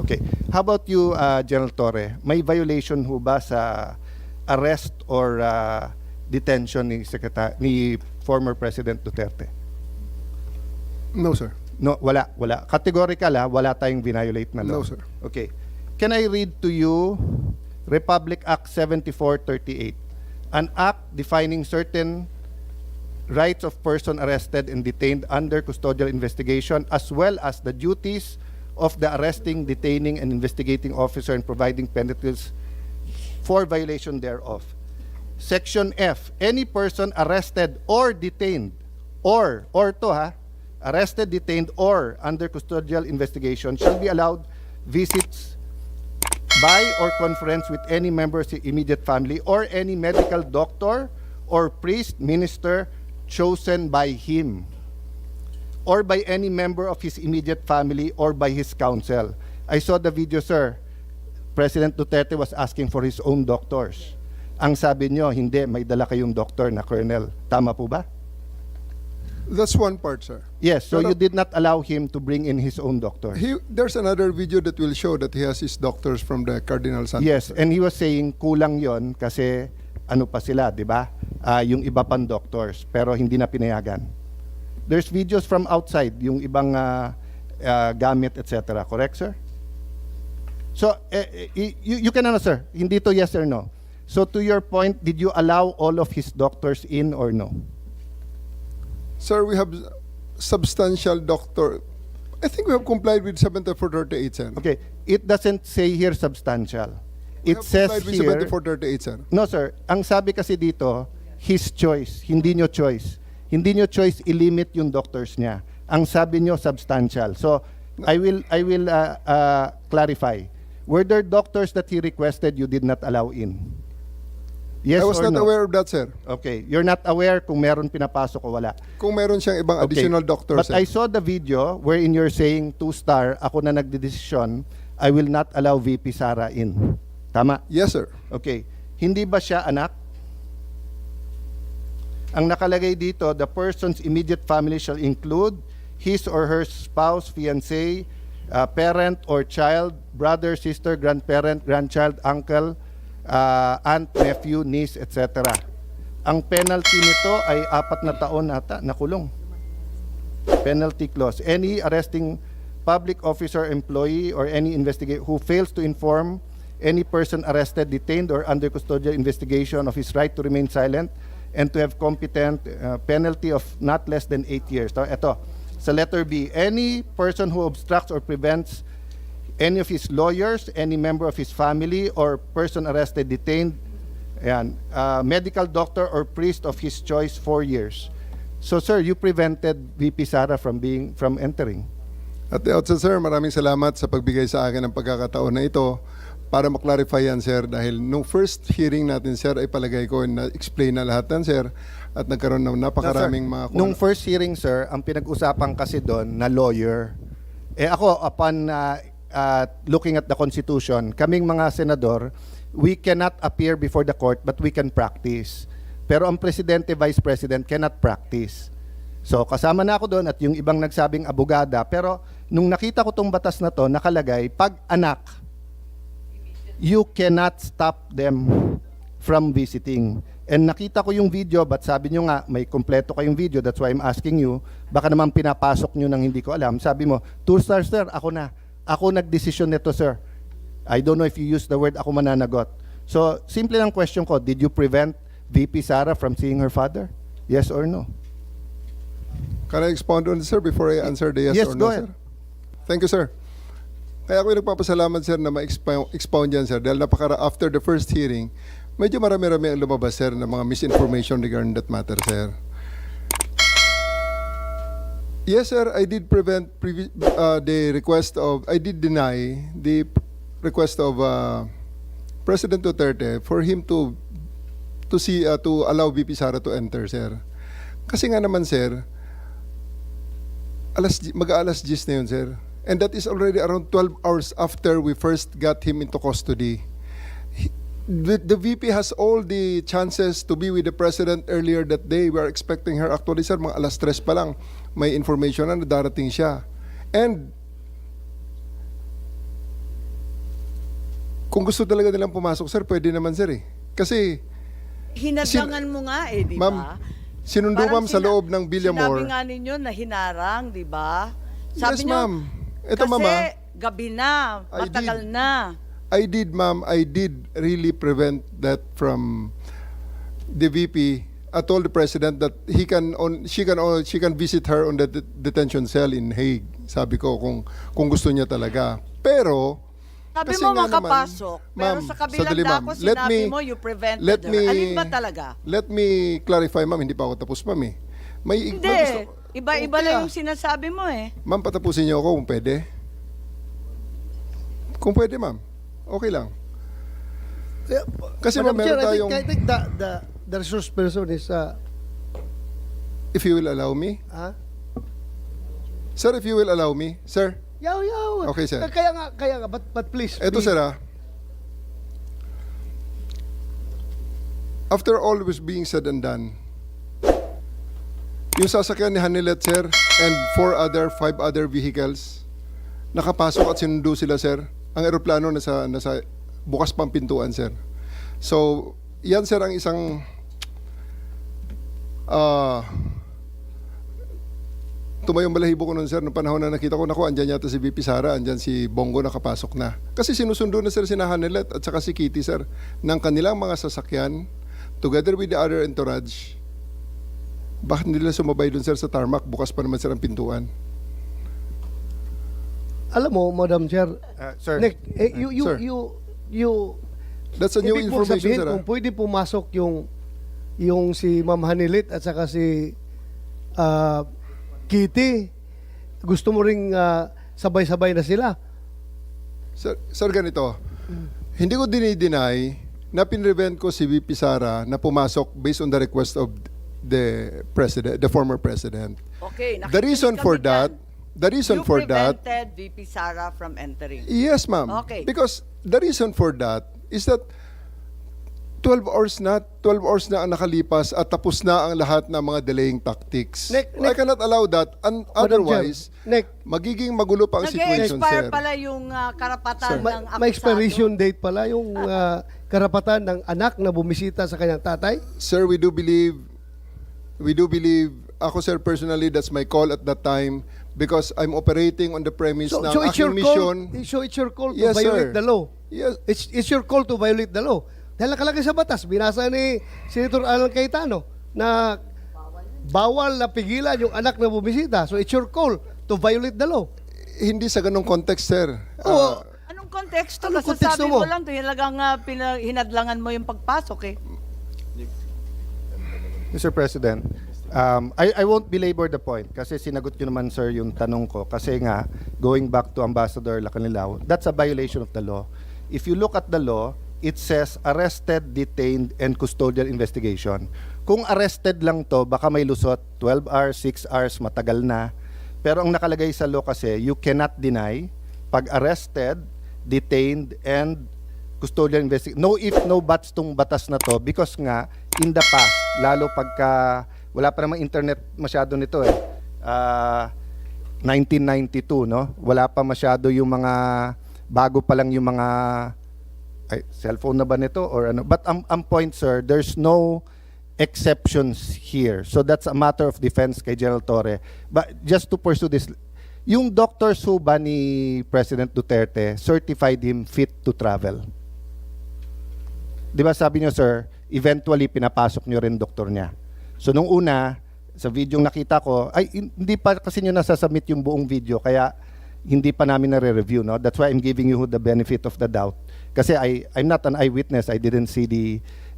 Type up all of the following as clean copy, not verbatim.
Okay. How about you, General Torre? May violation ho ba sa arrest or detention ni former President Duterte? No, sir. No, wala. Categorical wala tayong violate na law. No, sir. Okay. Can I read to you Republic Act 7438, an act defining certain rights of person arrested and detained under custodial investigation, as well as the duties of the arresting, detaining, and investigating officer and providing penalties for violation thereof. Section F, any person arrested or detained, arrested, detained, or under custodial investigation shall be allowed visits by or conference with any member of his immediate family or any medical doctor or priest, minister chosen by him, or by any member of his immediate family or by his counsel. I saw the video, sir. President Duterte was asking for his own doctors. Ang sabi nyo, hindi, may dala kayong doctor na colonel. Tama po ba? That's one part, sir. Yes, so Pero- you did not allow him to bring in his own doctor. There's another video that will show that he has his doctors from the Cardinal Santos. Yes, and he was saying kulang yon kasi ano pa sila, di ba? Yung iba pang doctors, pero hindi na pinayagan. There's videos from outside, yung ibang gamit, etc. Correct, sir? So, you can answer. Hindi to yes or no. So, to your point, did you allow all of his doctors in or no? Sir, we have substantial doctor. I think we have complied with 7438, sir. Okay, it doesn't say here substantial. We It have says complied with here... 7438, sir. No, sir. Ang sabi kasi dito, his choice. Hindi nyo choice. Hindi nyo choice i-limit yung doctors niya. Ang sabi nyo, substantial. So, I will clarify. Were there doctors that he requested you did not allow in? Yes I was or not no? aware of that, sir. Okay. You're not aware kung meron pinapasok o wala. Kung meron siyang ibang Okay. additional doctors, But sir. I saw the video wherein you're saying 2-star, ako na nagdedesisyon, I will not allow VP Sara in. Tama? Yes, sir. Okay. Hindi ba siya anak? Ang nakalagay dito, the person's immediate family shall include his or her spouse, fiancé, parent or child, brother, sister, grandparent, grandchild, uncle, aunt, nephew, niece, etc. Ang penalty nito ay 4 na taon ata na kulong. Penalty clause. Any arresting public officer, employee, or any investigator who fails to inform any person arrested, detained, or under custodial investigation of his right to remain silent and to have competent penalty of not less than 8 years. Ito, sa letter B, any person who obstructs or prevents any of his lawyers, any member of his family, or person arrested, detained, ayan, medical doctor or priest of his choice 4 years. So, sir, you prevented VP Sara from entering. At the outset, sir, maraming salamat sa pagbigay sa akin ng pagkakataon na ito para maklarify yan, sir. Dahil nung first hearing natin, sir, ay palagay ko na-explain na lahat yan, sir. At nagkaroon ng napakaraming mga... Nung first hearing, sir, ang pinag-usapan kasi doon na lawyer, ako, upon looking at the Constitution, kaming mga senador, we cannot appear before the court but we can practice. Pero ang presidente, vice president cannot practice. So kasama na ako doon at yung ibang nagsabing abogada, pero nung nakita ko tong batas na to, nakalagay, pag anak, you cannot stop them from visiting. And nakita ko yung video, but sabi nyo nga, may kompleto kayong video, that's why I'm asking you, baka naman pinapasok nyo nang hindi ko alam. Sabi mo, 2-star, sir, ako na. Ako nagdesisyon nito, sir. I don't know if you use the word ako mananagot. So, simple lang question ko, did you prevent VP Sara from seeing her father? Yes or no? Can I expound on this, sir, before I answer the yes, Yes, or no, go ahead. sir? Thank you, sir. Kaya ako nagpapasalamat, sir, na ma-expound yan, sir. Dahil after the first hearing, medyo marami-rami ang lumabas, sir, ng mga misinformation regarding that matter, sir. Yes, sir, I did prevent I did deny the request of President Duterte for him to allow VP Sara to enter, sir. Kasi nga naman, sir, mag-alas 10 na yun, sir. And that is already around 12 hours after we first got him into custody. The VP has all the chances to be with the President earlier that day. We are expecting her. Actually, sir, mga alas 3 pa lang, may information na darating siya. And Kung gusto talaga nilang pumasok, sir, pwede naman, sir, eh. Kasi, Hinadlangan mo nga eh, di ma'am, ba? sinundo, Parang ma'am, sa loob ng Sinabi Villamor. nga ninyo na hinarang, di ba? Yes, ma'am. Ito, kasi ma'am, ah. gabi na, I matagal did. na. I did, ma'am, I did really prevent that from the VP. I told the president that she can visit her on the detention cell in Hague. Sabi ko kung gusto niya talaga. Pero Sabi kasi mo nga naman, makapasok, pero ma'am, sa kabilang sandali, ma'am. dako Let sinabi me- mo you prevented let her. me- Alin ba talaga? Let me clarify, ma'am, hindi pa ako tapos, ma'am, eh. May Hindi, iba-iba Okay, lang ah. yung sinasabi mo eh. Ma'am, patapusin niyo ako kung pwede. Kung pwede, ma'am. Okay lang. Kasi, ma'am, meron tayong, I think the resource person is if you will allow me. Sir, if you will allow me. Sir, yaw. Okay, sir. Kaya nga, but please. eto, be- sir, ah. After all was being said and done, yung sasakyan ni Hanilet, sir, and 5 other vehicles, nakapasok at sinundo sila, sir. Ang eroplano nasa bukas pang pintuan, sir. So, yan, sir, ang isang tumayong balahibo ko nun, sir, noong panahon na nakita ko, naku, andyan yata si VP Sara, andyan si Bongo nakapasok na. Kasi sinusundo na, sir, si Hanilet at saka si Kitty, sir, ng kanilang mga sasakyan, together with the other entourage. Bakit nila sumabay dun, sir, sa tarmac? Bukas pa naman, sir, ang pintuan. Alam mo, Madam Chair, Sir, Nick, Sir. you That's a new ibig mong information, sabihin sir. kung pwede pumasok yung si Ma'am Hanilit at saka si Kitty, gusto mo ring sabay-sabay na sila. Sir, ganito. Hindi ko dinideny na pinrevent ko si VP Sara na pumasok based on the request of the president, the former president. Okay, The reason for that, you prevented VP Sara from entering. yes, ma'am. Okay. Because the reason for that is that 12 hours na ang nakalipas at tapos na ang lahat ng mga delaying tactics. I Nick, cannot allow that. And Madam Chair, otherwise, Nick, magiging magulo pa ang situation, Nag-expire sir. pala yung karapatan ng akusado. may expiration date pala yung karapatan ng anak na bumisita sa kanyang tatay. Sir, we do believe, ako, sir, personally, that's my call at that time because I'm operating on the premise na ang it's your aking call. mission. So it's your call to Yes, violate sir. the law. Yes, It's your call to violate the law. Dahil nakalagay sa batas, binasa ni Senator Alan Cayetano na bawal na pigilan yung anak na bumisita. So it's your call to violate the law. hindi sa ganong context, sir. Oo. Anong konteksto? Anong Kasi konteksto sabi mo? mo lang, talagang hinadlangan mo yung pagpasok eh. Mr. President, I won't belabor the point kasi sinagot nyo naman, sir, yung tanong ko. Kasi nga, going back to Ambassador Lacanilao, that's a violation of the law. If you look at the law, it says arrested, detained, and custodial investigation. Kung arrested lang to, baka may lusot, 12 hours, 6 hours, matagal na. Pero ang nakalagay sa law kasi, you cannot deny pag arrested, detained, and custodial investigation. No if, no buts tong batas na to because nga, in the past, lalo pagka wala pa namang internet masyado nito 1992, no? Wala pa masyado yung mga bago pa lang yung mga cellphone na ba nito or ano? But ang point, sir, there's no exceptions here. So that's a matter of defense kay General Torre. But just to pursue this, yung doctors ho ba ni President Duterte certified him fit to travel? Di ba sabi niyo, sir, eventually pinapasok niyo rin doktor niya. So nung una, sa video nakita ko, hindi pa kasi niyo nasasubmit yung buong video, kaya hindi pa namin nare-review, no? That's why I'm giving you the benefit of the doubt. Kasi I'm not an eyewitness, I didn't see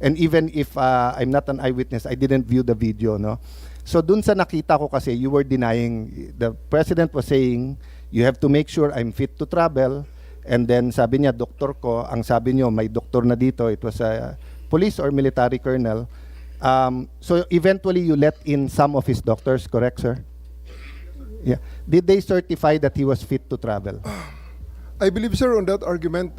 and even if I'm not an eyewitness, I didn't view the video, no? So dun sa nakita ko kasi, you were denying, the President was saying, you have to make sure I'm fit to travel, and then sabi niya, doktor ko, ang sabi niyo, may doktor na dito, it was a police or military colonel. So eventually you let in some of his doctors, correct, sir? Yeah. Did they certify that he was fit to travel? I believe, sir, on that argument,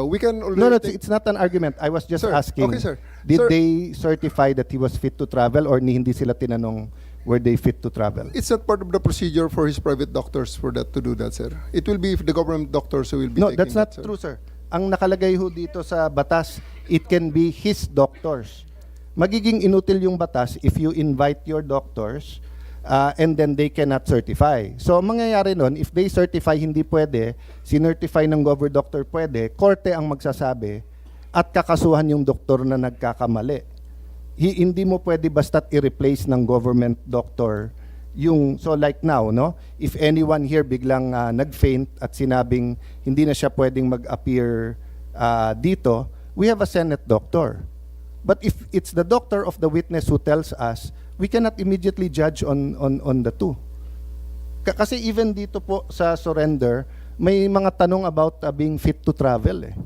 we can already... No, it's not an argument. I was just Sir, asking. okay, sir. Did Sir- they certify that he was fit to travel or hindi sila tinanong were they fit to travel? It's not part of the procedure for his private doctors for that to do that, sir. It will be the government doctors who will be No, taking that's not that, sir. true, sir. ang nakalagay ho dito sa batas, it can be his doctors. Magiging inutil yung batas if you invite your doctors and then they cannot certify. So, ang mangyayari nun, if they certify hindi pwede, sinertify ng gover doctor pwede, korte ang magsasabi at kakasuhan yung doktor na nagkakamali. Hindi mo pwede basta't i-replace ng government doctor yung, so like now, no? If anyone here biglang nag-faint at sinabing hindi na siya pwedeng mag-appear dito, we have a Senate doctor. But if it's the doctor of the witness who tells us, we cannot immediately judge on the two. Kasi even dito po sa surrender, may mga tanong about being fit to travel eh.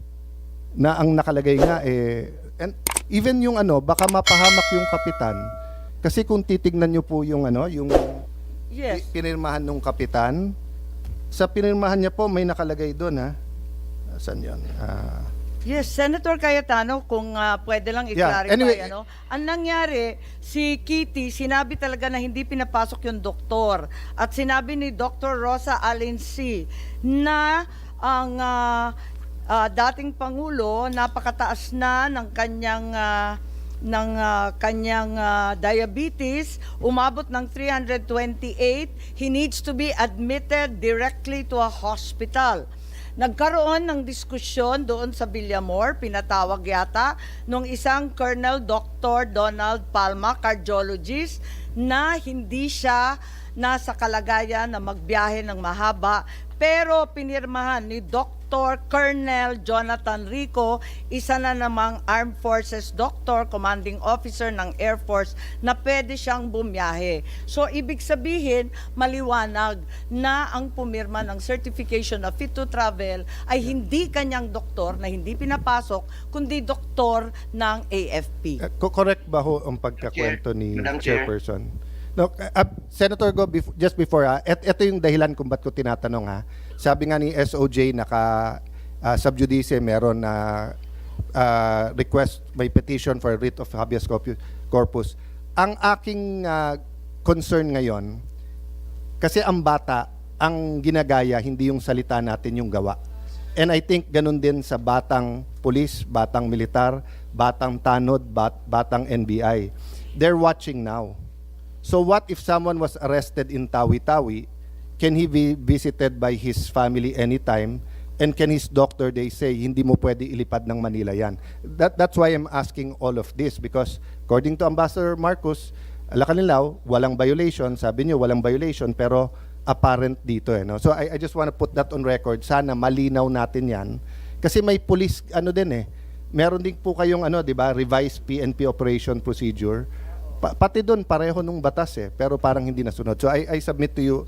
Na ang nakalagay nga eh, and even yung baka mapahamak yung kapitan. Kasi kung titignan niyo po yung yung Yes. pinirmahan ng kapitan, sa pinirmahan niya po may nakalagay doon ha. Saan yun? Yes, Senator Cayetano, kung pwede lang Yeah, i-clarify, anyway, ang nangyari, si Kitty, sinabi talaga na hindi pinapasok yung doktor. At sinabi ni Dr. Rosa Alensi na ang dating Pangulo, napakataas na ng kanyang diabetes, umabot ng 328, he needs to be admitted directly to a hospital. Nagkaroon ng diskusyon doon sa Villamor, pinatawag yata, nung isang Colonel Dr. Donald Palma, cardiologist, na hindi siya nasa kalagayan na magbiyahe ng mahaba, pero pinirmahan ni Dr. Colonel Jonathan Rico, isa na namang Armed Forces Doctor, Commanding Officer ng Air Force, na pwede siyang bumiyahe. So, ibig sabihin, maliwanag na ang pumirma ng Certification of Fit to Travel ay hindi kanyang doktor na hindi pinapasok, kundi doktor ng AFP. Correct ba ho ang pagkakwento ni Madam Chair. Chairperson? No, Senator Go, just before ito yung dahilan kung ba't ko tinatanong Sabi nga ni SOJ sub judice meron na request, may petition for writ of habeas corpus. Ang aking concern ngayon, kasi ang bata, ang ginagaya, hindi yung salita natin, yung gawa. And I think ganun din sa batang pulis, batang militar, batang tanod, batang NBI. They're watching now. So what if someone was arrested in Tawi-Tawi? Can he be visited by his family anytime? And can his doctor, they say, hindi mo pwede ilipad ng Manila yan? That's why I'm asking all of this, because according to Ambassador Marcos, Lacanilao, walang violation. Sabi niyo, walang violation, pero apparent dito. No? So I just want to put that on record. Sana malinaw natin yan. Kasi may police, meron din po kayong, di ba, revised PNP operation procedure. Pati doon, pareho nung batas pero parang hindi nasunod. So I submit to you